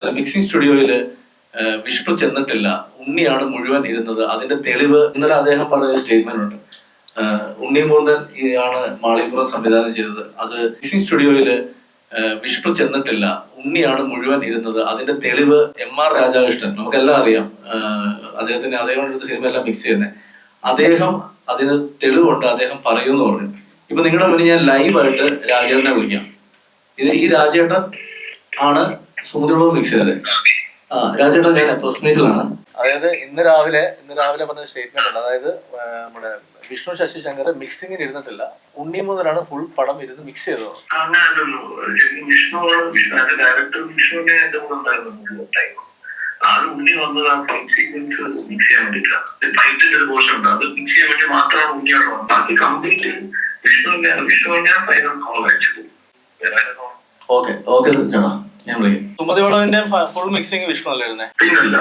Mixing സ്റ്റുഡിയോയില് Vishnu ചെന്നിട്ടില്ല, ഉണ്ണിയാണ് മുഴുവൻ ഇരുന്നത്. അതിന്റെ തെളിവ് ഇന്നലെ അദ്ദേഹം പറഞ്ഞ സ്റ്റേറ്റ്മെന്റ് ഉണ്ട്. ഉണ്ണി മൂർദ്ധൻ ആണ് മാളികപ്പുറം സംവിധാനം ചെയ്തത്. അത് മിക്സിംഗ് സ്റ്റുഡിയോയില് വിഷ്ണു ചെന്നിട്ടില്ല, ഉണ്ണിയാണ് മുഴുവൻ ഇരുന്നത്. അതിന്റെ തെളിവ് M.R. രാധാകൃഷ്ണൻ, നമുക്കെല്ലാം അറിയാം, അദ്ദേഹം എടുത്ത സിനിമ എല്ലാം മിക്സ് ചെയ്യുന്നത്. അദ്ദേഹം അതിന് തെളിവുണ്ട്, അദ്ദേഹം പറയുമെന്ന് പറഞ്ഞു. ഇപ്പൊ നിങ്ങളുടെ മുന്നിൽ ഞാൻ ലൈവായിട്ട് രാജേട്ടനെ വിളിക്കാം. ഈ രാജേട്ടൻ ആണ് സുമുദ്രവും മിക്സ് ചെയ്തത്. രാജേട്ടൻ ഞാൻ പ്രസ് മീറ്റിലാണ്. അതായത് ഇന്ന് രാവിലെ പറഞ്ഞ സ്റ്റേറ്റ്മെന്റ് ഉണ്ട്. അതായത് നമ്മുടെ വിഷ്ണു ശശിശങ്കർ മിക്സിങ്ങിന് ഇരുന്നിട്ടില്ല, ഉണ്ണി മുതലാണ് ഫുൾ പടം ഇരുന്ന് മിക്സ് ചെയ്തത്. അത് ഉണ്ണി വന്നത് ആ ഫൈറ്റ് സീക്വൻസ് മിക്സ് ചെയ്യാൻ വേണ്ടിയിട്ടാ. ഫൈറ്റിന്റെ ഒരു പോർഷൻ ഉണ്ട്, അത് മിക്സ് ചെയ്യാൻ വേണ്ടി മാത്രമാണ് ഉണ്ണിയാണ് വന്നത്. ബാക്കി കംപ്ലീറ്റ് വിഷ്ണുവിന്റെ ഫൈനൽ കോൾ അയച്ചത്. ഓക്കെ ചേട്ടാ, ഞാൻ വിളിക്കാം. സുമതി പടവിന്റെ ഫുൾ മിക്സിംഗ് വിഷ്ണു അല്ലായിരുന്നേ? പിന്നല്ല.